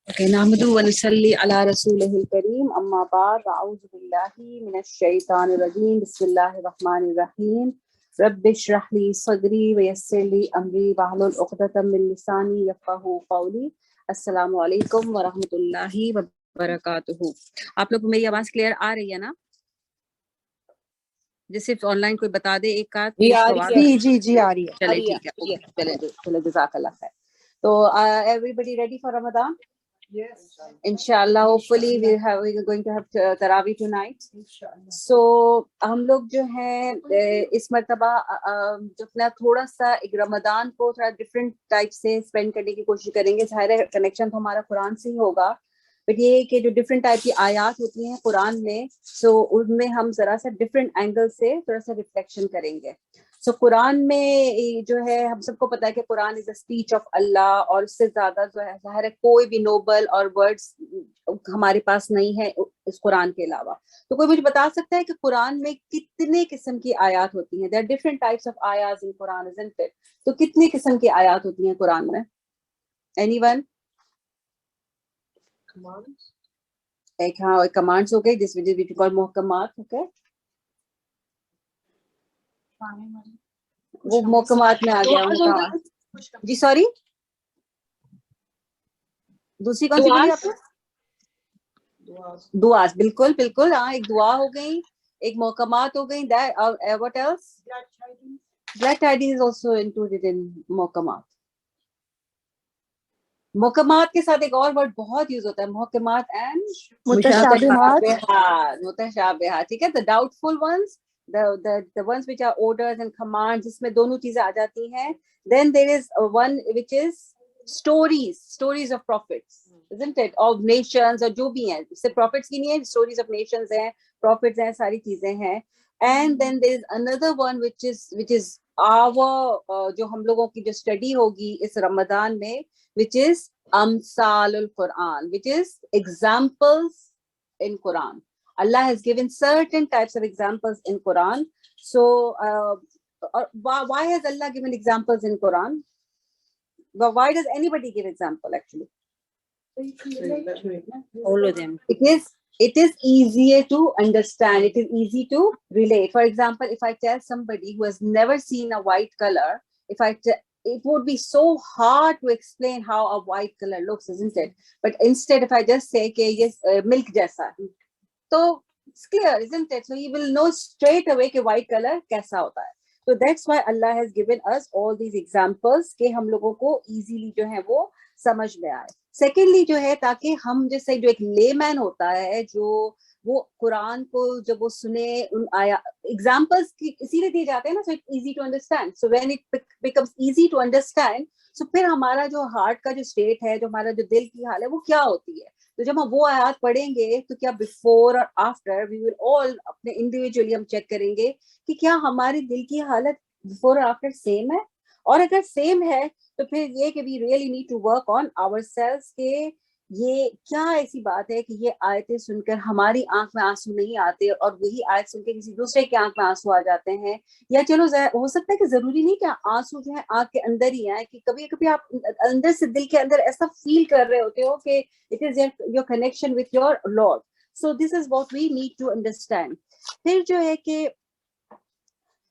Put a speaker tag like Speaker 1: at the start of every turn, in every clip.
Speaker 1: نحمده ونصلي على رسوله الكريم اما بعد اعوذ بالله من الشيطان الرجيم بسم الله الرحمن الرحيم رب اشرح لي صدري ويسر لي امري واحلل عقدة من لساني يفقهوا قولي السلام علیکم ورحمۃ اللہ وبرکاتہ. آپ لوگ کو میری آواز کلیئر آ رہی ہے نا؟ جو صرف آن لائن کوئی بتا دے ایک کا
Speaker 2: جی آ رہی ہے.
Speaker 1: چلے ٹھیک ہے. چلے جزاک اللہ خیر. تو everybody ready for Ramadan? Yes. Inshallah, hopefully we're going to have Tarawih tonight. Inshallah. So ہم لوگ جو ہیں اس مرتبہ جو اپنا تھوڑا سا ایک رمضان کو تھوڑا ڈفرینٹ ٹائپ سے اسپینڈ کرنے کی کوشش کریں گے. ظاہر ہے کنیکشن تو ہمارا قرآن سے ہی ہوگا, بٹ یہ کہ جو ڈفرینٹ ٹائپ کی آیات ہوتی ہیں قرآن میں, سو ان میں ہم ذرا سا ڈفرینٹ اینگل سے تھوڑا سا ریفلیکشن کریں گے. سو قرآن میں جو ہے ہم سب کو پتا ہے کہ قرآن از اے اسپیچ آف اللہ, اور اس سے زیادہ جو ہے ظاہر ہے کوئی بھی نوبل اور ورڈز ہمارے پاس نہیں ہے اس قرآن کے علاوہ. تو کوئی مجھے بتا سکتا ہے کہ قرآن میں کتنے قسم کی آیات ہوتی ہیں؟ there are different types of ayahs in Quran, isn't it? تو کتنے قسم کی آیات ہوتی ہیں قرآن میں؟ anyone? ایک ہاں کمانڈس ہو گئی جس وجہ سے کال محکمات. اوکے, وہ محکمات میں آ گیا. جی سوری, دوسری کون سی بولی آپ نے؟ دعاز. بالکل بالکل, ہاں ایک دعا ہو گئی, ایک محکمات ہو گئی. What else? Glad tidings is also included in محکمات. محکمات کے ساتھ ایک اور ورڈ بہت یوز ہوتا ہے, محکمات اینڈ متشابہات. ٹھیک ہے, the doubtful ones, the ones which are orders and commands, جس میں دونوں چیزیں آ جاتی ہیں. Then there is one which is stories of prophets, isn't it? of nations, اور جو بھی ہیں, صرف prophets کی نہیں ہے, stories of nations ہیں, prophets ہیں, ساری چیزیں ہیں. And then there is another one which is our جو ہم لوگوں کی جو اسٹڈی ہوگی اس رمضان میں, which is امثال القرآن, which is examples in Quran. Allah has given certain types of examples in Quran. So why has Allah given examples in Quran? But why does anybody give example actually?
Speaker 2: all of them.
Speaker 1: It is easier to understand. It is easy to relate. For example, if I tell somebody who has never seen a white color, it would be so hard to explain how a white color looks, isn't it? But instead, if I just say, okay, yes, milk jaisa, so it's clear, isn't it? So he will know straight away کہ white color کیسا ہوتا ہے. So that's why Allah has given us all these examples کہ ہم لوگوں کو easily جو ہے وہ سمجھ میں آئے. Secondly جو ہے تاکہ ہم جیسے جو ایک لے مین ہوتا ہے جو وہ قرآن کو جب وہ سنے, ان آیا ایگزامپلس اسی لیے دیے جاتے ہیں نا, so it's easy to understand. So when it becomes easy to understand, so پھر ہمارا جو ہارٹ کا جو اسٹیٹ ہے, جو ہمارا جو دل کی حال ہے, وہ کیا ہوتی ہے. تو جب ہم وہ آیات پڑھیں گے تو کیا بفور اور آفٹر وی ول آل اپنے انڈیویجولی ہم چیک کریں گے کہ کیا ہماری دل کی حالت بفور اور آفٹر سیم ہے, اور اگر سیم ہے تو پھر یہ کہ we really need to work on our sales کہ یہ کیا ایسی بات ہے کہ یہ آیتیں سن کر ہماری آنکھ میں آنسو نہیں آتے, اور وہی آیت سن کے کسی دوسرے کی آنکھ میں آنسو آ جاتے ہیں. یا چلو ہو سکتا ہے کہ ضروری نہیں کہ آنسو جو ہے آنکھ کے اندر ہی آئے, کہ کبھی کبھی آپ اندر سے دل کے اندر ایسا فیل کر رہے ہوتے ہو کہ it is your connection with your Lord. So this is what we need to understand. پھر جو ہے کہ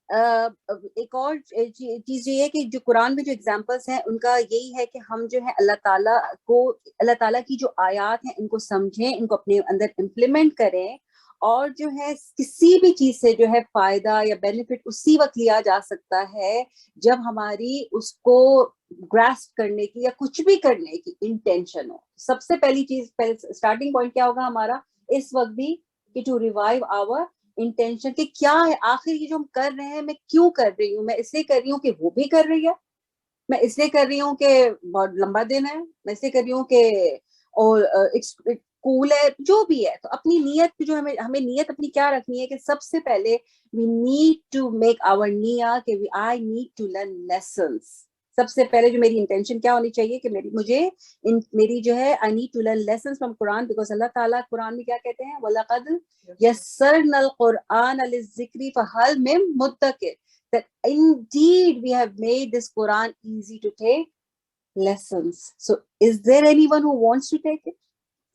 Speaker 1: ایک اور چیز یہ ہے کہ جو قرآن میں جو ایگزامپلس ہیں ان کا یہی ہے کہ ہم جو ہے اللہ تعالیٰ کی جو آیات ہیں ان کو سمجھیں, ان کو اپنے اندر امپلیمنٹ کریں, اور جو ہے کسی بھی چیز سے جو ہے فائدہ یا بینیفٹ اسی وقت لیا جا سکتا ہے جب ہماری اس کو گراسپ کرنے کی یا کچھ بھی کرنے کی انٹینشن ہو. سب سے پہلی چیز, اسٹارٹنگ پوائنٹ کیا ہوگا ہمارا اس وقت بھی, کہ ٹو ریوائیو آور انٹینشن, کہ کیا ہے آخر یہ جو ہم کر رہے ہیں, میں کیوں کر رہی ہوں. میں اس لیے کر رہی ہوں کہ وہ بھی کر رہی ہے, میں اس لیے کر رہی ہوں کہ بہت لمبا دن ہے, میں اس لیے کر رہی ہوں کہ کول ہے, جو بھی ہے. تو اپنی نیت جو ہمیں نیت اپنی کیا رکھنی ہے کہ سب سے پہلے we need to make our نیت کہ I need to learn lessons. سب سے پہلے جو میری انٹینشن کیا ہونی چاہیے کہ میری جو ہے I need to learn lessons from Quran, because Allah تعالیٰ قرآن میں کیا کہتے ہیں, وَلَقَدْ يَسَّرْنَا الْقُرْآنَ لِلذِّكْرِ فَهَلْ مِن مُدَّكِرٍ, that indeed we have made this Quran easy to take. lessons. So is there anyone who wants to take it?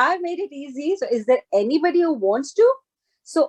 Speaker 1: I made it easy, so is there anybody who wants to? So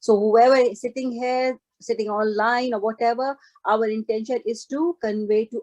Speaker 1: So whoever is sitting here, sitting online or whatever, our intention is to convey to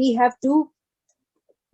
Speaker 1: we have to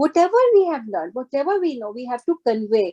Speaker 1: whatever we have learned, whatever we know, we have to convey.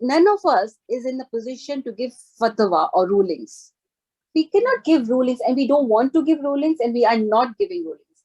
Speaker 1: none of us is in the position to give fatwa or rulings. We cannot give rulings and we don't want to give rulings and we are not giving rulings.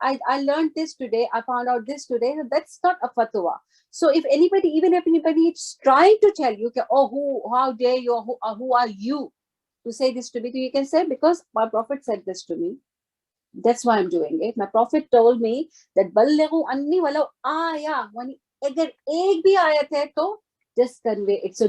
Speaker 1: I learned this today, I found out this today, that's not a fatwa. So if anybody, even if anybody is trying to tell you, how dare you, who are you to say this to me, so you can say, because my prophet said this to me, that's why I'm doing it. My prophet told me that ballighu anni walau aya, agar ek bhi ayat hai to just convey it. So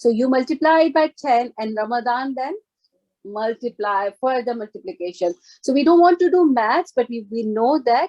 Speaker 1: So you multiply by 10 and Ramadan then multiply, further multiplication. So we don't want to do maths, but we know that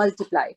Speaker 1: multiplied.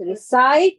Speaker 1: recite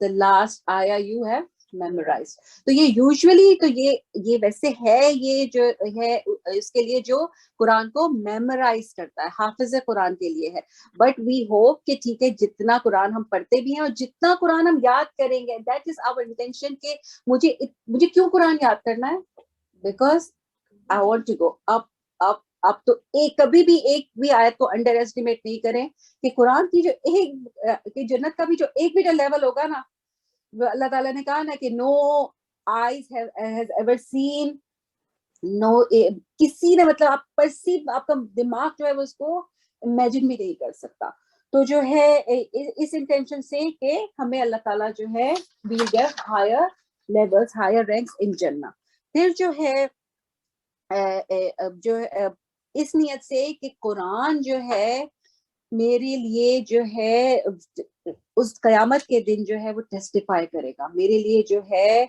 Speaker 1: the last ayah you have memorized. تو یہ usually تو یہ ویسے ہے، یہ جو ہے اس کے لیے جو قرآن کو میمورائز کرتا ہے، حافظ قرآن کے لیے ہے. بٹ وی ہوپ کہ ٹھیک ہے جتنا قرآن ہم پڑھتے بھی ہیں اور جتنا قرآن ہم یاد کریں گے، دیٹ از آور انٹینشن کہ مجھے کیوں قرآن یاد کرنا ہے؟ Because I want to go اب تو کبھی بھی ایک بھی آیت کو انڈر ایسٹیمیٹ نہیں کریں کہ قرآن کی جو کہ جنت کا بھی جو ایک بھی جو لیول ہوگا نا، اللہ تعالیٰ نے کہا نا کہ نو آئیز ہیز ایور سین، نو کسی نے مطلب آپ پرسیو، آپ کا دماغ جو ہے وہ اس کو امیجن بھی نہیں کر سکتا. تو جو ہے اس انٹینشن سے کہ ہمیں اللہ تعالیٰ جو ہے we'll get higher levels, higher ranks in Jannah. پھر جو ہے اس نیت سے کہ قرآن جو ہے میرے لیے جو ہے اس قیامت کے دن جو ہے وہ ٹیسٹیفائی کرے گا میرے لیے، جو ہے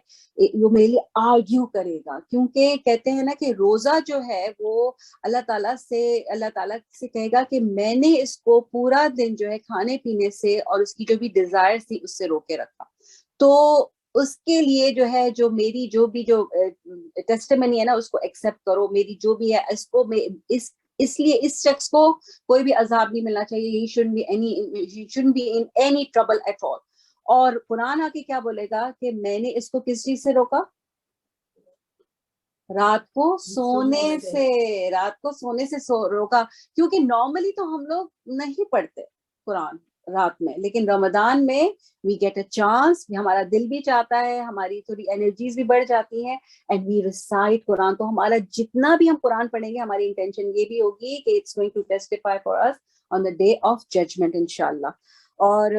Speaker 1: وہ میرے لیے آرگیو کرے گا. کیونکہ کہتے ہیں نا کہ روزہ جو ہے وہ اللہ تعالیٰ سے کہے گا کہ میں نے اس کو پورا دن جو ہے کھانے پینے سے اور اس کی جو بھی ڈیزائر تھی اس سے روکے رکھا. تو اس کے لیے جو ہے جو میری جو بھی جو ٹیسٹیمنی ہے نا اس کو ایکسیپٹ کرو، میری جو بھی ہے اس کو اس لیے اس شخص کو کوئی بھی عذاب نہیں ملنا چاہیے. he shouldn't be in any trouble at all. اور قرآن آ کے کیا بولے گا کہ میں نے اس کو کس چیز سے روکا؟ رات کو سونے سے روکا. کیونکہ نارملی تو ہم لوگ نہیں پڑھتے قرآن رات میں، لیکن رمضان میں وی گیٹ اے چانس، ہمارا دل بھی چاہتا ہے، ہماری تھوڑی انرجیز بھی بڑھ جاتی ہیں اینڈ وی ریسائٹ قرآن. تو ہمارا جتنا بھی ہم قرآن پڑھیں گے ہماری انٹینشن یہ بھی ہوگی کہ it's going to testify for us on the day of judgement انشاءاللہ. اور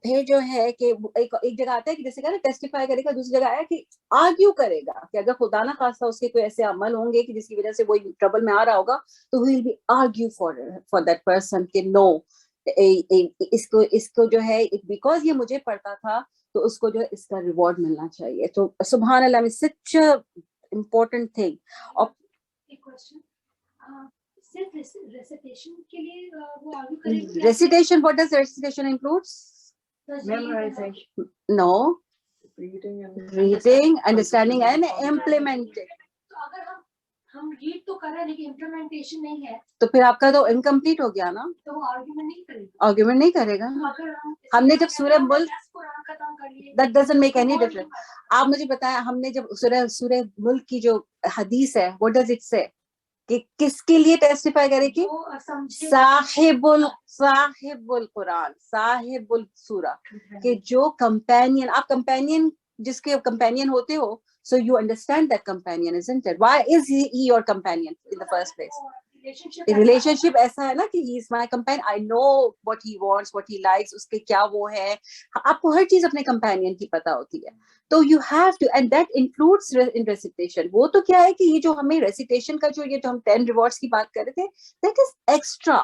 Speaker 1: پھر جو ہے کہ ایک جگہ آتا ہے کہ جیسے کہ نا ٹیسٹیفائی کرے گا، دوسری جگہ آیا کہ آرگیو کرے گا کہ اگر خدا نہ خواستہ اس کے کوئی ایسے عمل ہوں گے کہ جس کی وجہ سے وہ ٹربل میں آ رہا ہوگا تو we will be argue for that person کہ نو، اس کو جو ہے بیکاز یہ مجھے پڑھتا تھا تو اس کو جو ہے اس کا ریوارڈ ملنا چاہیے. تو سبحان اللہ میں سچ امپورٹنٹ تھنگ. اور recitation, what does recitation includes? Memorization. No. Reading, understanding and implementing.
Speaker 3: ہم ریڈ تو کر رہے ہیں لیکن امپلیمنٹیشن نہیں ہے
Speaker 1: تو پھر آپ کا تو انکمپلیٹ ہو گیا نا.
Speaker 3: تو وہ
Speaker 1: آرگیومنٹ نہیں کرے گا. ہم نے جب سورہ ملک that doesn't make any difference. آپ مجھے بتائیں ہم نے جب سورہ ملک کی جو حدیث ہے what does it say کہ کس کے لیے ٹیسٹیفائی کرے گی؟ صاحب القرآن، صاحب السورہ، کہ جو کمپینین، آپ کمپینین جس کے کمپینین ہوتے ہو، so you understand that companion, isn't it? Why is he your companion in the first place? Relationship ایسا ہے نا کہ he is my companion, I know what he wants, what he likes, اس کے کیا وہ ہے، آپ کو ہر چیز اپنے کمپینین کی پتہ ہوتی ہے. تو you have to, and that includes in recitation. وہ تو کیا ہے کہ یہ جو ہمیں recitation کا جو ہم 10 rewards کی بات کر رہے تھے that is extra.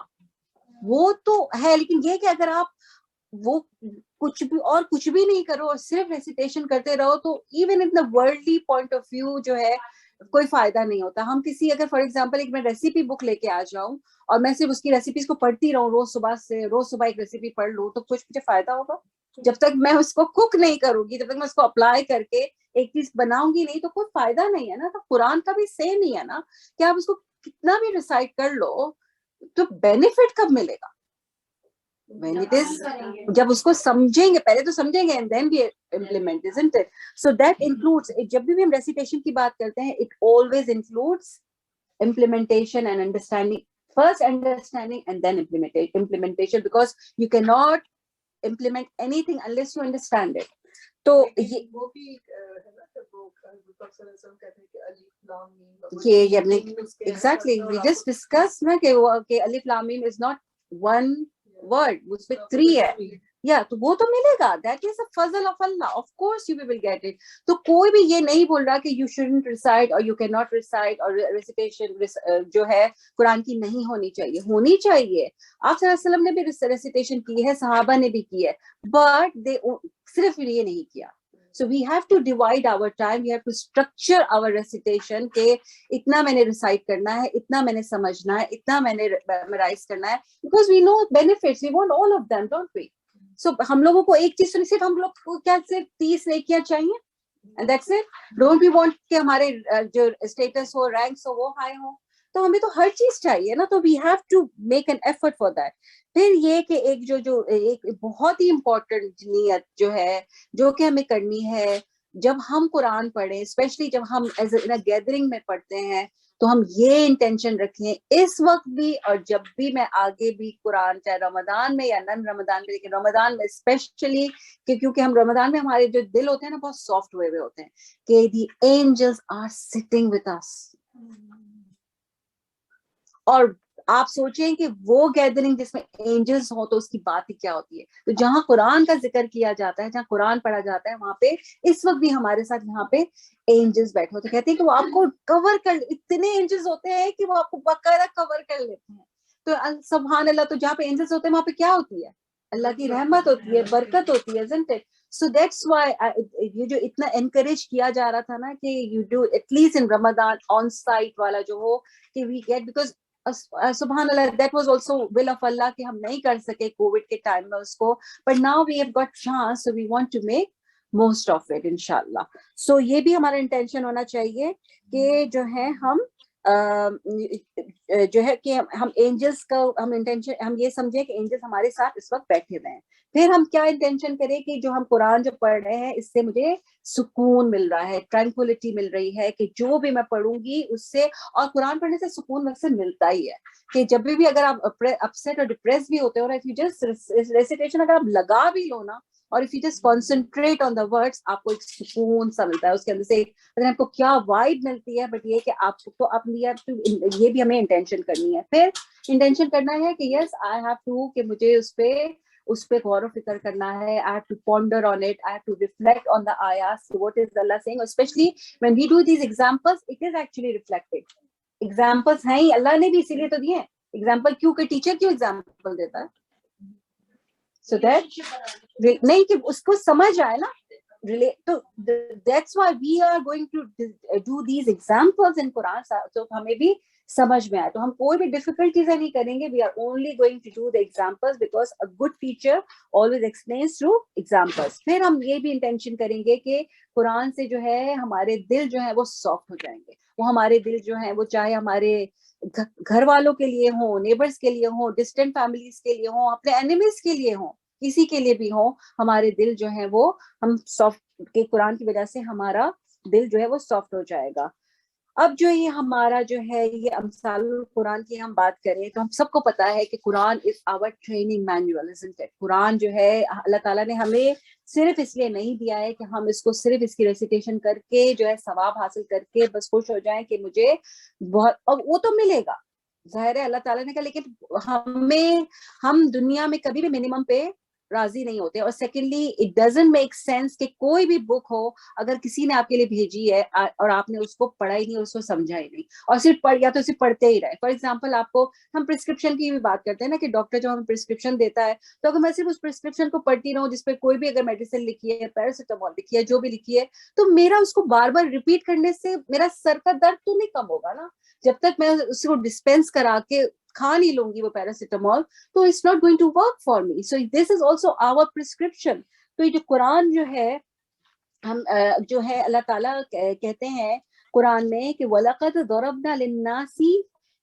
Speaker 1: وہ تو ہے، لیکن یہ کہ اگر آپ وہ کچھ بھی نہیں کرو اور صرف ریسیٹیشن کرتے رہو تو even in the worldly point of view جو ہے کوئی فائدہ نہیں ہوتا. ہم کسی اگر فار ایگزامپل ایک میں ریسیپی بک لے کے آ جاؤں اور میں صرف اس کی ریسیپیز کو پڑھتی رہوں روز صبح ایک ریسیپی پڑھ لوں تو کچھ مجھے فائدہ ہوگا؟ جب تک میں اس کو کوک نہیں کروں گی، جب تک میں اس کو اپلائی کر کے ایک چیز بناؤں گی نہیں تو کوئی فائدہ نہیں ہے نا. تو قرآن کا بھی سیم ہی ہے نا کہ آپ اس کو کتنا بھی ریسائٹ کر لو تو بینیفٹ کب ملے گا؟ when it is جب اس کو سمجھیں گے، پہلے تو سمجھیں گے and then we implement, isn't it? So that includes, جب بھی ہم recitation کی بات کرتے ہیں it always includes implementation and understanding. First understanding and then implementation, because you cannot implement anything unless you understand it. تو
Speaker 4: وہ بھی
Speaker 1: یہ exactly we just discussed نا کہ الف لام میم is not one word, اس میں 3 ہے. یا تو وہ تو ملے گا. That is a fazl of Allah. Of course you will get it. تو کوئی بھی یہ نہیں بول رہا کہ you shouldn't recite or you cannot recite or recitation جو ہے قرآن کی نہیں ہونی چاہیے. ہونی چاہیے. آپ صلی اللہ علیہ وسلم نے بھی recitation کی ہے، صحابہ نے بھی کی ہے، but they صرف یہ نہیں کیا. So we have to divide our time, we have to structure our recitation کہ اتنا میں نے recite کرنا ہے، اتنا میں نے سمجھنا ہے، اتنا میں نے memorize کرنا ہے, because we know benefits, we want all of them, don't we? سو ہم لوگوں کو ایک چیز صرف ہم لوگ کو کیا صرف 30 نیکیاں چاہیے and that's it. Don't we want کہ ہمارے جو اسٹیٹس ہو رینکس ہو وہ ہائی ہو, تو ہمیں تو ہر چیز چاہیے نا, تو we have to make an effort for that. پھر یہ کہ ایک جو ایک بہت ہی امپورٹنٹ نیت جو ہے جو کہ ہمیں کرنی ہے جب ہم قرآن پڑھیں, اسپیشلی جب ہم ایز اے گیدرنگ میں پڑھتے ہیں, تو ہم یہ انٹینشن رکھیں اس وقت بھی اور جب بھی میں آگے بھی قرآن چاہے رمضان میں یا نن رمضان میں, لیکن رمضان میں اسپیشلی کیونکہ ہم رمضان میں ہمارے جو دل ہوتے ہیں نا بہت سافٹ ہوئے ہوئے ہوتے ہیں کہ دی اینجلز آر سٹنگ وتھ اس. اور آپ سوچیں کہ وہ گیدرنگ جس میں اینجلز ہو تو اس کی بات ہی کیا ہوتی ہے. تو جہاں قرآن کا ذکر کیا جاتا ہے, جہاں قرآن پڑھا جاتا ہے, وہاں پہ اس وقت بھی ہمارے ساتھ یہاں پہ اینجلز بیٹھے ہوتے, کہتے ہیں کہ وہ آپ کو کور کر, اتنے اینجلز ہوتے ہیں کہ وہ آپ کو باقاعدہ کور کر لیتے ہیں. تو سبحان اللہ, تو جہاں پہ اینجلز ہوتے ہیں وہاں پہ کیا ہوتی ہے, اللہ کی رحمت ہوتی ہے, برکت ہوتی ہے, isn't it? So that's why یہ جو اتنا encourage کیا جا رہا تھا نا کہ you do at least in Ramadan on site والا جو ہو کہ we get, because سبحان اللہ that was also will of Allah کہ ہم نہیں کر سکے کووڈ کے ٹائم میں اس کو, but now we have got chance so we want to make most of it انشاءاللہ. so یہ بھی ہمارا انٹینشن ہونا چاہیے کہ جو ہے ہم جو ہے کہ ہم اینجلس کا ہم انٹینشن ہم یہ سمجھیں کہ اینجلس ہمارے ساتھ اس وقت بیٹھے ہوئے ہیں. پھر ہم کیا انٹینشن کریں کہ جو ہم قرآن جو پڑھ رہے ہیں اس سے مجھے سکون مل رہا ہے, ٹرانکولیٹی مل رہی ہے کہ جو بھی میں پڑھوں گی اس سے, اور قرآن پڑھنے سے سکون ویسے ملتا ہی ہے کہ جب بھی اگر آپ اپسیٹ اور ڈپریس بھی ہوتے ہو, if you just ریسیٹیشن اگر آپ لگا بھی لو نا, اور if you just concentrate on the words, آپ کو ایک سکون سا ملتا ہے اس کے اندر سے, آپ کو کیا وائب ملتی ہے. بٹ یہ کہ آپ کو اپنی یہ بھی ہمیں انٹینشن کرنی ہے. پھر انٹینشن کرنا ہے کہ یس آئی ہیو ٹو, کہ مجھے اس پہ غور و فکر کرنا ہے. I have to ponder on it, I have to reflect on the ayahs, what is Allah saying, especially when we do these examples, it is actually reflected. Examples ہیں ہی, اللہ نے بھی اسی لیے تو دیے example, کیوں کہ ٹیچر کیوں example دیتا ہے, so that نہیں کہ اس کو سمجھ آئے نا relate. تو that's why we are going to do these examples in Quran, so ہمیں بھی سمجھ میں آئے. تو ہم کوئی بھی ڈیفیکلٹ چیزیں نہیں کریں گے, we are only going to do the examples because a good teacher always explains through examples. پھر ہم یہ بھی انٹینشن کریں گے کہ قرآن سے جو ہے ہمارے دل جو ہے وہ سافٹ ہو جائیں گے. وہ ہمارے دل جو ہیں وہ چاہے ہمارے گھر والوں کے لیے ہوں, نیبرز کے لیے ہوں, ڈسٹینٹ فیملیز کے لیے ہوں, اپنے اینیمیز کے لیے ہوں, کسی کے لیے بھی ہوں, ہمارے دل جو ہے وہ ہم سافٹ کے قرآن کی وجہ سے ہمارا دل جو ہے وہ سافٹ ہو جائے گا. اب جو یہ ہمارا جو ہے یہ امثال القرآن کی ہم بات کریں تو ہم سب کو پتا ہے کہ قرآن از آور ٹریننگ مینوئل, isn't it? قرآن جو ہے اللہ تعالیٰ نے ہمیں صرف اس لیے نہیں دیا ہے کہ ہم اس کو صرف اس کی ریسیٹیشن کر کے جو ہے ثواب حاصل کر کے بس خوش ہو جائیں کہ مجھے بہت, اور وہ تو ملے گا ظاہر ہے اللہ تعالیٰ نے کہا, لیکن ہم دنیا میں کبھی بھی منیمم پہ راضی نہیں ہوتے. اور secondly it doesn't make sense کہ کوئی بھی بک ہو اگر کسی نے آپ کے لیے بھیجی ہے اور آپ نے اس کو پڑھا ہی نہیں, اس کو سمجھا ہی نہیں, اور صرف یا تو صرف پڑھتے ہی رہے. فار ایگزامپل آپ کو ہم پرسکرپشن کی بھی بات کرتے ہیں نا کہ ڈاکٹر جو ہمیں پرسکرپشن دیتا ہے, تو اگر میں صرف اس پرسکرپشن کو پڑھتی رہوں جس پہ کوئی بھی اگر میڈیسن لکھی ہے, پیراسیٹامول لکھی ہے, جو بھی لکھی ہے, تو میرا اس کو بار بار ریپیٹ کرنے سے میرا سر کا درد تو نہیں کم ہوگا نا. جب تک میں اس کو ڈسپینس کرا کے کھا نہیں لوں گی وہ پیراسیٹامول, تو it's not going to work for me. So this is also our prescription. تو یہ جو قرآن جو ہے ہم جو ہے اللہ تعالیٰ کہتے ہیں قرآن میں کہ وَلَقَدْ ضَرَبْنَا لِلنَّاسِ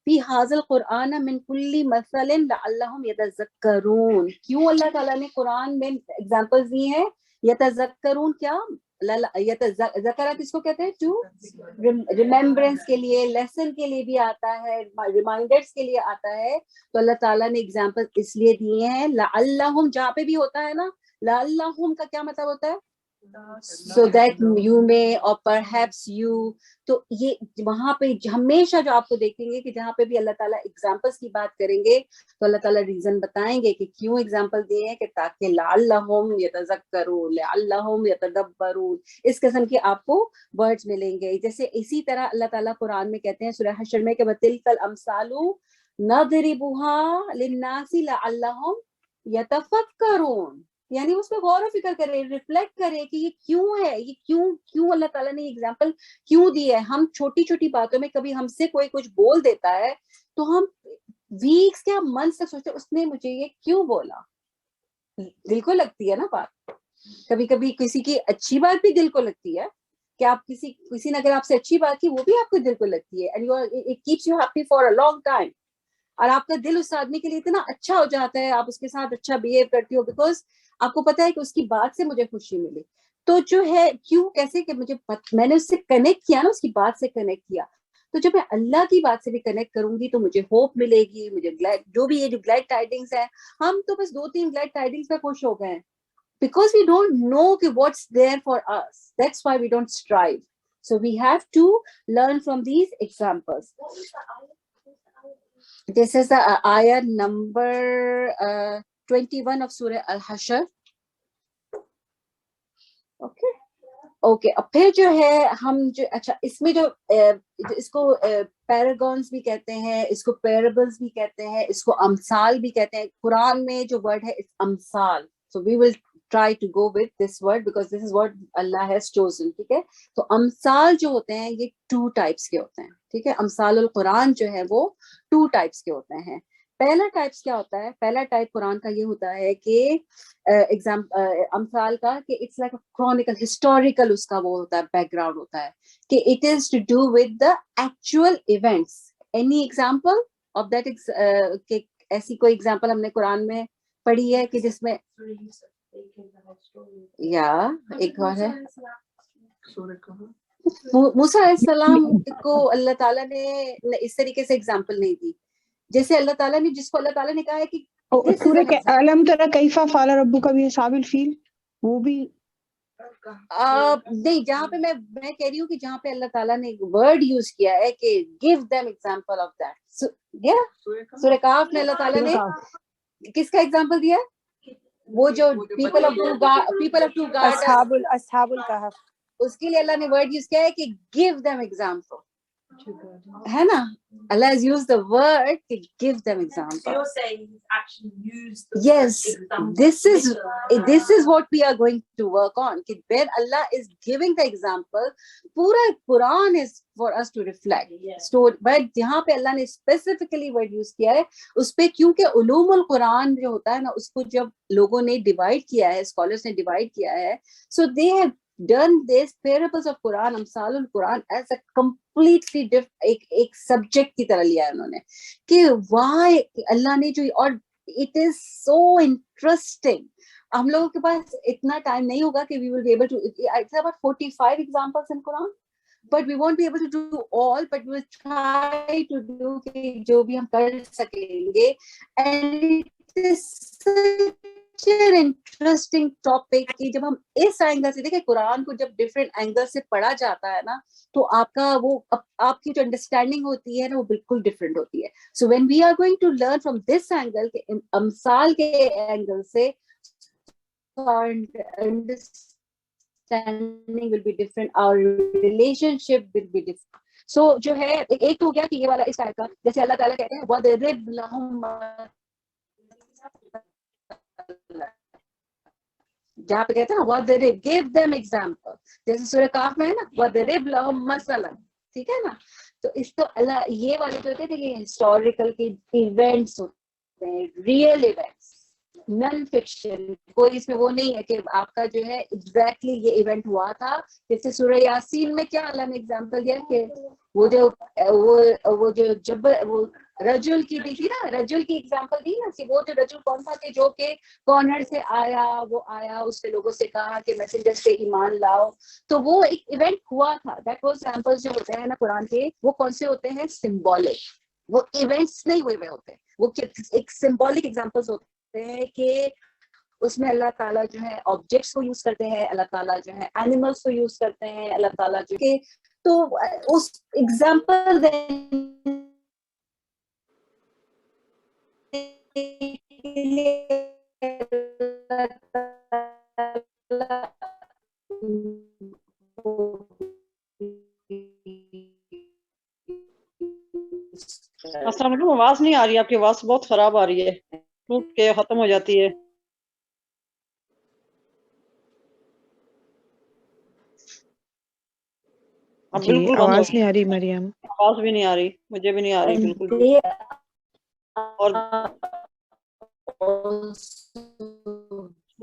Speaker 1: فِي هَذَا الْقُرْآنَ مِنْ كُلِّ مَثَلٍ لَعَلَّهُمْ يَتَذَكَّرُونَ. کیوں اللہ تعالیٰ نے قرآن میں ایگزامپلز دی ہیں؟ یتذکرون, کیا ذکر کس کو کہتے ہیں؟ ٹو ریممبرنس کے لیے, لیسن کے لیے بھی آتا ہے, ریمائنڈرز کے لیے آتا ہے. تو اللہ تعالیٰ نے ایگزامپل اس لیے دیے ہیں لعلہم, جہاں پہ بھی ہوتا ہے نا لعلہم کا کیا مطلب ہوتا ہے؟ so that you may or perhaps you. تو یہ وہاں پہ ہمیشہ جو آپ کو دیکھیں گے کہ جہاں پہ بھی اللہ تعالیٰ ایگزامپلس کی بات کریں گے تو اللہ تعالیٰ ریزن بتائیں گے کہ کیوں ایگزامپل دیے ہیں, کہ تاکہ لعلہم یتذکرون لعلہم یتدبرون, اس قسم کے آپ کو ورڈز ملیں گے. جیسے اسی طرح اللہ تعالیٰ قرآن میں کہتے ہیں سورہ حشر میں کہ وَتِلْكَ الْأَمْثَالُ نَضْرِبُهَا لِلنَّاسِ لَعَلَّهُمْ يَتَفَكَّرُونَ. یعنی اس پہ غور و فکر کرے, ریفلیکٹ کرے کہ یہ کیوں ہے, یہ کیوں اللہ تعالیٰ نے ایگزامپل کیوں دی ہے. ہم چھوٹی چھوٹی باتوں میں کبھی ہم سے کوئی کچھ بول دیتا ہے تو ہم ویکس کیا منتھس تک سوچتے اس نے مجھے یہ کیوں بولا, دل کو لگتی ہے نا بات, کبھی کبھی کسی کی اچھی بات بھی دل کو لگتی ہے, کہ آپ کسی نے اگر آپ سے اچھی بات کی وہ بھی آپ کو دل کو لگتی ہے, and it keeps you happy for a long time, اور آپ کا دل اس آدمی کے لیے اتنا اچھا ہو جاتا ہے, آپ اس کے ساتھ اچھا بہیو کرتی ہو بیکاز آپ کو پتا ہے کہ اس کی بات سے مجھے خوشی ملی. تو جو ہے کیوں کیسے کہ میں نے اس سے کنیکٹ کیا نا, اس کی بات سے کنیکٹ کیا, تو جب میں اللہ کی بات سے بھی کنیکٹ کروں گی تو مجھے ہوپ ملے گی, مجھے جو بھی یہ جو گلیڈ ٹائڈنگس ہے, ہم تو بس 2-3 گلیڈ ٹائڈنگس پہ خوش ہو گئے ہیں because we don't know what's there for us. That's why we don't strive. So we have to learn from these examples. This is the ayah number 21 of Surah Al-Hashr. Okay. Okay, اب پھر جو ہے ہم جو اچھا اس میں جو اس کو پیراگونس بھی کہتے ہیں, اس کو پیرابلز بھی کہتے ہیں, اس کو امثال بھی کہتے ہیں. قرآن میں جو ورڈ ہے امثال, so we will try to go with this word because this is what Allah has chosen. ٹھیک ہے, تو امثال جو ہوتے ہیں یہ 2 ٹائپس کے ہوتے ہیں. ٹھیک ہے, امثال القرآن جو ہے وہ 2 ٹائپس کے ہوتے ہیں. پہلا ٹائپس کیا ہوتا ہے, پہلا ٹائپ قرآن کا یہ ہوتا ہے کہ امثال کا کہ اٹس لائک کرونیکل ہسٹوریکل, اس کا وہ ہوتا ہے بیک گراؤنڈ ہوتا ہے کہ it is to do with the actual events. Any example of that, کہ ایسی کوئی ایگزامپل ہم نے قرآن میں پڑھی ہے کہ جس میں یا ایک بار ہے موسیٰ علیہ السلام کو اللہ تعالیٰ نے اس طریقے سے ایگزامپل نہیں دی جیسے اللہ تعالیٰ نے, جس کو اللہ تعالیٰ نے کہا ہے کہ
Speaker 2: سورہ علم تری کیف فعل ربک باصحاب الفیل, وہ بھی
Speaker 1: نہیں, جہاں پہ میں کہہ رہی ہوں کہ جہاں پہ اللہ تعالیٰ نے ورڈ یوز کیا ہے کہ give them example of that. سورہ کہف میں اللہ تعالیٰ نے کس کا ایگزامپل دیا, وہ جو پیپل آف ٹو گارڈ
Speaker 2: اصحاب الکہف,
Speaker 1: اس کے لیے اللہ نے ورڈ یوز کیا ہے کہ give them example, ہے نا, Allah has used the word to give them example.
Speaker 3: So you're saying he's actually used the
Speaker 1: Yes,
Speaker 3: example.
Speaker 1: this is what we are going to work on. That when Allah is giving the example, pura Quran is for us to reflect.
Speaker 3: Yes.
Speaker 1: But jahan pe Allah ne specifically word use kiya hai, us pe kyunki ulum al Quran jo hota hai na, usko jab logon ne divide kiya hai, scholars ne divide kiya hai, so they have done this parables of Quran, amsal al Quran as a completely different ایک subject کی طرح لیا ہے انہوں نے کہ why اللہ نے جو, اور it is so interesting. ہم لوگوں کے پاس اتنا ٹائم نہیں ہوگا کہ we will be able to, it's about 45 examples in Quran, but we won't be able to do all, but we will try to do جو بھی ہم کر سکیں گے. And it is such an interesting topic کہ جب ہم اس angle سے دیکھیں قرآن کو, جب ڈفرینٹ اینگل سے پڑھا جاتا ہے نا, تو آپ کا وہ آپ کی جو انڈرسٹینڈنگ ہوتی ہے نا وہ بالکل ڈفرینٹ ہوتی ہے. So when we are going to learn from this angle, امثال کے اینگل سے, understanding will be different, our relationship will be different. So جو ہے ایک تو ہو گیا کہ یہ والا اس ٹائپ کا, جیسے اللہ تعالیٰ کہتے ہیں وَضْرِبْ لَهُم, جہاں پہ کہتے ہیں نا وَضْرِبْ, give them example, جیسے سورہ کاف میں ہے نا وَضْرِبْ لَهُم مَثَلًا, ٹھیک ہے نا. تو اس تو اللہ یہ والے جو ہوتے ہیں کہ ہسٹوریکل کے ایونٹس ہوتے ہیں, ریئل ایونٹس, نن فکشن, کوئی اس میں وہ نہیں ہے کہ آپ کا جو ہے ایگزیکٹلی یہ ایونٹ ہوا تھا. جیسے سورہ یاسین میں کیا اللہ نے ایگزامپل دیا کہ وہ جو جب وہ رجل کی دی تھی نا, رجل کی ایگزامپل دی نا, کہ وہ جو رجل کون تھا کہ جو کہ کارنر سے آیا, وہ آیا اس سے لوگوں سے کہا کہ میسنجر سے ایمان لاؤ, تو وہ ایک ایونٹ ہوا تھا. دیٹ واز ایگزامپل جو ہوتے ہیں نا قرآن کے, وہ کون سے ہوتے ہیں, سمبولک, وہ ایونٹس نہیں ہوئے ہوتے, وہ ایک سمبولک ایگزامپلس ہوتے ہیں کہ اس میں اللہ تعالیٰ جو ہے آبجیکٹس کو یوز کرتے ہیں, اللہ تعالیٰ جو ہے اینیملس کو یوز کرتے ہیں, اللہ تعالیٰ جو کہ تو اس ایگزامپل
Speaker 4: السلام علیکم, آواز نہیں آ رہی, آپ کی آواز بہت خراب آ رہی ہے, ٹوٹ کے ختم ہو جاتی ہے. اب
Speaker 2: جی
Speaker 4: بالکل بند ہو
Speaker 2: آواز
Speaker 4: گئی,
Speaker 2: نہیں آ رہی مریم.
Speaker 4: آواز بھی نہیں آ رہی, مجھے بھی نہیں آ رہی بالکل بھی. اور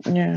Speaker 2: Yeah.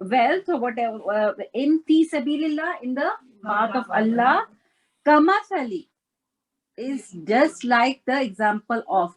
Speaker 1: wealth or whatever in fi sabilillah, in the path of Allah, kamasali is just like the example of.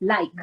Speaker 1: like.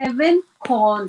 Speaker 1: 7 corn.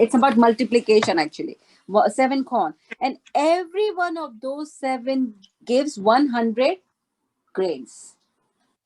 Speaker 1: it's about multiplication actually. 7 corn, and every one of those 7 gives 100 grains.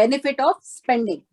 Speaker 1: benefit of spending,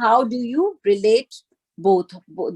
Speaker 1: how do you relate both,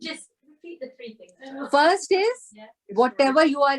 Speaker 3: Just repeat the 3 things.
Speaker 1: first is
Speaker 3: Yeah.
Speaker 1: whatever you are,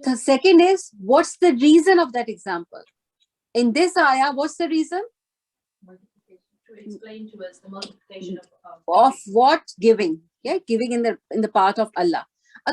Speaker 1: The second is what's the reason of that example. In this ayah, what's the reason
Speaker 3: Multiplication. To explain to us the multiplication of
Speaker 1: what? Giving. Yeah, giving in the path of Allah. A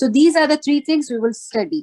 Speaker 1: So these are the 3 things we will study.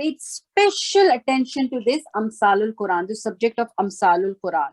Speaker 1: paid special attention to this Amsalul Quran, the subject of Amsalul Quran.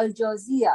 Speaker 1: al-Jawziyya,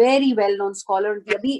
Speaker 1: very well known scholar.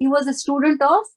Speaker 1: He was a student of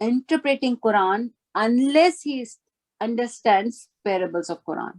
Speaker 1: interpreting Quran unless he understands parables of Quran,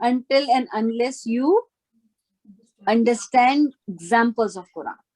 Speaker 1: until and unless you understand examples of Quran.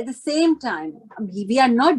Speaker 1: at the same time we are not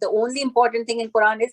Speaker 1: the only important thing in Quran is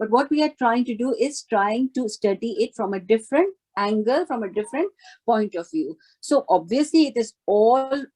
Speaker 1: but what we are trying to do is trying to study it from a different angle, from a different point of view. So obviously it is all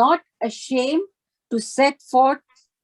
Speaker 1: not ashamed to set forth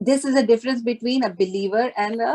Speaker 1: this is a difference between a believer and a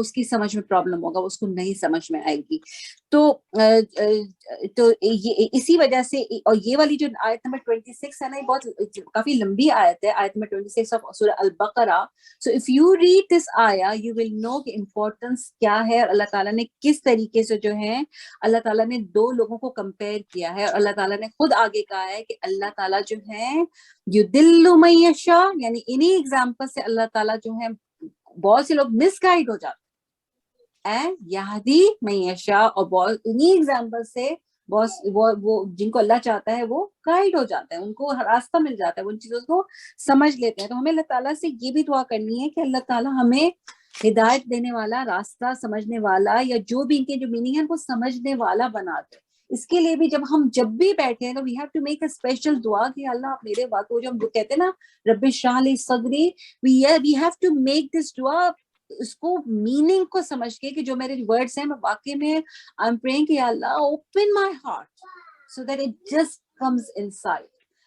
Speaker 1: اس کی سمجھ میں problem ہوگا, اس کو نہیں سمجھ میں آئے گی. تو اسی وجہ سے, اور یہ والی جو آیت نمبر 26 ہے نا, یہ بہت کافی لمبی آیت ہے, آیت نمبر 26 آف سورہ البقرہ. So if you read this آیا یو ول نو کہ امپورٹنس کیا ہے, اور اللہ تعالیٰ نے کس طریقے سے جو ہے اللہ تعالیٰ نے دو لوگوں کو کمپیئر کیا ہے, اور اللہ تعالیٰ نے خود آگے کہا ہے کہ اللہ تعالیٰ جو ہے یضل من یشاء, یعنی انہی ایگزامپل سے اللہ تعالیٰ جو ہے بہت سے لوگ مس گائیڈ ہو جاتے ہیں, یہدی من یشاء, اور بہت انہی ایگزامپل سے وہ جن کو اللہ چاہتا ہے وہ گائیڈ ہو جاتا ہے, ان کو راستہ مل جاتا ہے, وہ ان چیزوں کو سمجھ لیتے ہیں. تو ہمیں اللہ تعالیٰ سے یہ بھی دعا کرنی ہے کہ اللہ تعالیٰ ہمیں ہدایت دینے والا, راستہ سمجھنے والا, یا جو بھی ان کے جو میننگ ہے وہ سمجھنے والا بنا دے. اس کے لیے بھی جب بھی بیٹھے ہیں تو we have to make a special دعا کہ اللہ آپ میرے باتوں, جو ہم جو کہتے ہیں نا رب اشرح لی صدری, we have to make this دعا اس کو میننگ کو سمجھ کے کہ جو میرے ورڈز ہیں میں واقعی میں آئی ایم پریئنگ کہ Allah open my heart so that it just comes inside.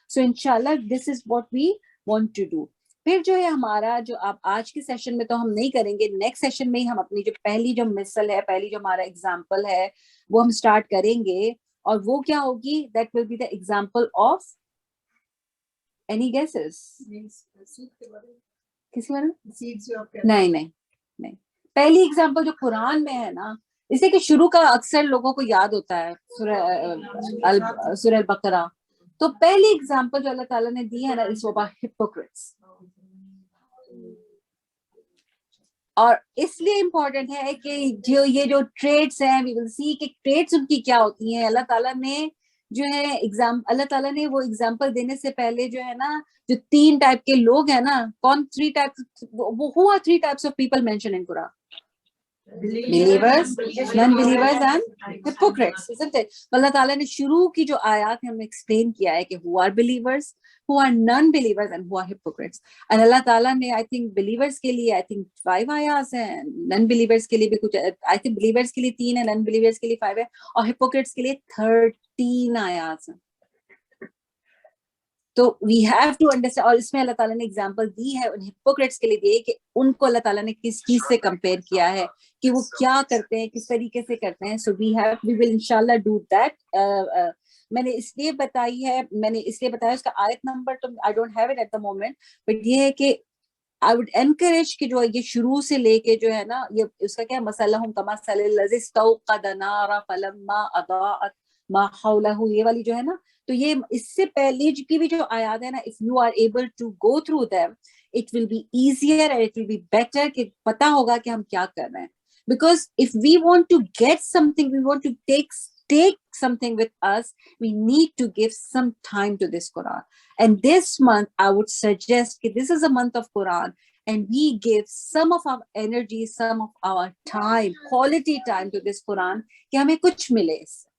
Speaker 1: So انشاءاللہ this is what we want to do. پھر جو ہے ہمارا جو آپ آج کے سیشن میں تو ہم نہیں کریں گے, نیکسٹ سیشن میں ہی ہم اپنی جو پہلی جو مثل ہے, پہلی جو ہمارا ایگزامپل ہے وہ ہم اسٹارٹ کریں گے, اور وہ کیا ہوگی, that will be the example of any guesses, کسی بارے نہیں, پہلی ایگزامپل جو قرآن میں ہے نا, اسے کہ شروع کا اکثر لوگوں کو یاد ہوتا ہے سورہ البقرہ, تو پہلی ایگزامپل جو اللہ تعالیٰ نے دی ہے نا اس وبا ہپوکریٹس. اور اس لیے امپورٹنٹ ہے کہ جو یہ جو ٹریڈس ہیں وی ول سی کہ ٹریڈس ان کی کیا ہوتی ہیں. اللہ تعالیٰ نے جو ہے اللہ تعالیٰ نے وہ ایگزامپل دینے سے پہلے جو ہے نا جو 3 ٹائپ کے لوگ ہیں نا, کون 3 ٹائپس, وہ 3 types of people mention in Quran, believers, non-believers and hypocrites, isn't it? اللہ تعالیٰ نے شروع کی جو آیات ہیں ہمیں ایکسپلین کیا ہے کہ who are believers, who are non-believers and who are hypocrites. And اللہ تعالیٰ نے I think believers کے لیے I think 5 آیات ہیں, non-believers کے لیے بھی کچھ, I think believers کے لیے 3 ہیں, non-believers کے لیے 5 ہے, اور hypocrites کے لیے 13 آیات ہیں. تو وی ہیو ٹو انڈرسٹینڈ, اور اس میں اللہ تعالیٰ نے ایگزامپل دی ہے ان ہپوکریٹس کے لیے دی کہ ان کو اللہ تعالیٰ نے کس چیز سے کمپیئر کیا ہے, کہ وہ کیا کرتے ہیں, کس طریقے سے کرتے ہیں. سو وی ول انشاءاللہ ڈو دیٹ. میں نے اس لیے بتایا اس کا آیت نمبر تو I don't have it at the moment, but یہ ہے کہ I would encourage کہ جو یہ شروع سے لے کے جو ہے نا, یہ اس کا کیا مسئلہم کمثل الذی استوقد نارا فلما اضاءت ما حولہ, یہ والی جو ہے نا, تو یہ اس سے پہلے کی بھی جو آیات ہے نا, if you are able to go through them it will be easier and it will be better, کہ پتا ہوگا کہ ہم کیا کر رہے ہیں. Because if we want to get something, we want to take something with us, we need to give some time to this Quran. And this month I would suggest that this is a month of Quran, and we give some of our energy, some of our time, quality time to this Quran, کہ ہمیں کچھ ملے اس سے.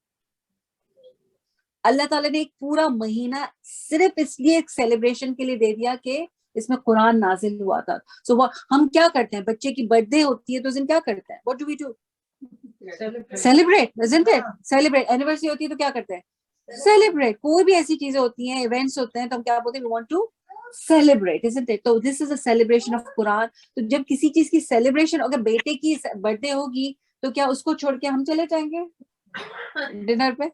Speaker 1: اللہ تعالیٰ نے ایک پورا مہینہ صرف اس لیے ایک سیلیبریشن کے لیے دے دیا کہ اس میں قرآن نازل ہوا تھا. سو ہم کیا کرتے ہیں, بچے کی برتھ ڈے ہوتی ہے تو اس دن کیا کرتے ہیں, what do we do? Celebrate, isn't it? Celebrate. Anniversary ہوتی ہے تو کیا کرتے ہیں, celebrate. کوئی بھی ایسی چیزیں ہوتی ہیں, ایونٹس ہوتے ہیں, تو ہم کیا بولتے ہیں, we want to celebrate, isn't it? تو this is a celebration of Quran. تو جب کسی چیز کی celebration, اگر بیٹے کی برتھ ڈے ہوگی تو کیا اس کو چھوڑ کے ہم چلے جائیں گے ڈنر پہ؟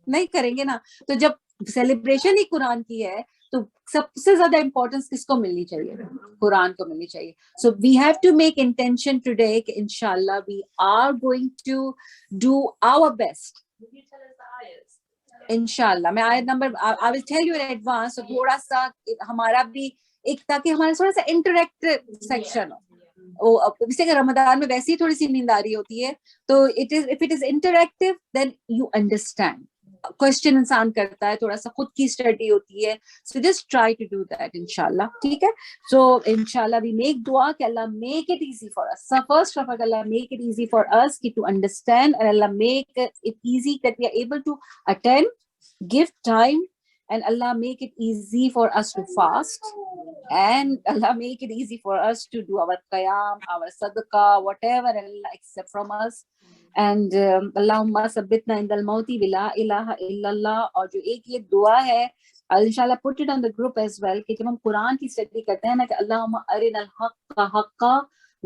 Speaker 1: نہیں کریں گے نا. تو جب سیلیبریشن ہی قرآن کی ہے تو سب سے زیادہ امپورٹنس کس کو ملنی چاہیے, قرآن کو ملنی چاہیے. So we have to make intention today کہ انشاءاللہ we are going to do our best. انشاءاللہ میں آیت نمبر I will tell you in advance, so تھوڑا سا ہمارا بھی ایک, تاکہ ہمارا تھوڑا سا انٹریکٹیو سیکشن ہو. جیسے کہ رمضان میں ویسے ہی تھوڑی سی نینداری ہوتی ہے, تو if it is interactive then you understand. Question انسان کرتا ہے, تھوڑا سا خود کی اسٹڈی ہوتی ہے. So just try to do that انشاءاللہ, ٹھیک ہے. سو انشاءاللہ وی میک دعا کہ Allah make it easy for us. First of all Allah make it easy for us to understand, and Allah make it easy that we are able to attend, give time, and Allah make it easy for us to fast, and Allah make it easy for us to do our qiyam, our sadaqah, whatever Allah accept from us. And Allahumma sabbitna indal mauti bi la ilaha illallah. اور جو ایک یہ دعا ہے انشاءاللہ put it on the group as well, کہ جب ہم قرآن کی اسٹڈی کرتے ہیں نا کہ اللہم ارنا الحق حقا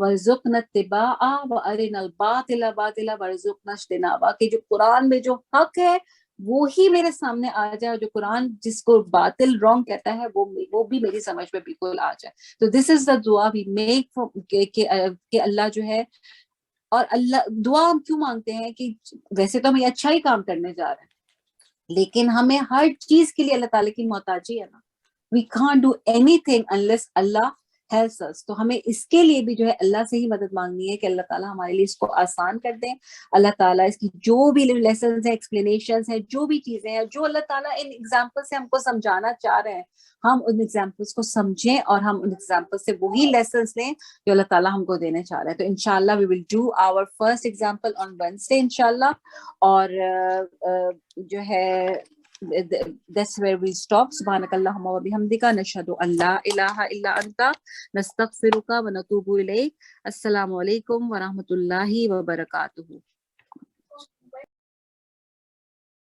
Speaker 1: وَارْزُقْنَا اتِّبَاعَهُ وَأَرِنَا الْبَاطِلَ بَاطِلًا وَارْزُقْنَا اجْتِنَابَهُ، کہ جو قرآن میں جو حق ہے وہی میرے سامنے آ جائے، جو قرآن جس کو باطل رانگ کہتا ہے وہ بھی میری سمجھ میں بالکل آ جائے. تو دس از دا دعا وی میک کہ اللہ جو ہے، اور اللہ دعا ہم کیوں مانگتے ہیں کہ ویسے تو ہم یہ اچھا ہی کام کرنے جا رہے ہیں، لیکن ہمیں ہر چیز کے لیے اللہ تعالیٰ کی محتاجی ہے نا. We can't do anything unless Allah helps us. تو ہمیں اس کے لیے بھی جو ہے اللہ سے ہی مدد مانگنی ہے کہ اللہ تعالیٰ ہمارے لیے اس کو آسان کر دیں. اللہ تعالیٰ اس کی جو بھی لیسنز ہیں، ایکسپلینیشنز ہیں، جو بھی چیزیں ہیں، جو اللہ تعالیٰ ان ایگزامپل سے ہم کو سمجھانا چاہ رہے ہیں، ہم ان ایگزامپلس کو سمجھیں اور ہم ان ایگزامپل سے وہی لیسنز لیں جو اللہ تعالیٰ ہم کو دینے چاہ رہے ہیں. تو انشاءاللہ we will do our first example on Wednesday انشاءاللہ. اور جو ہے that's where we stop. سبحانك اللهم وبحمدك نشهد ان لا اله الا انت نستغفرك ونتوب اليك. السلام علیکم ورحمۃ اللہ وبرکاتہ.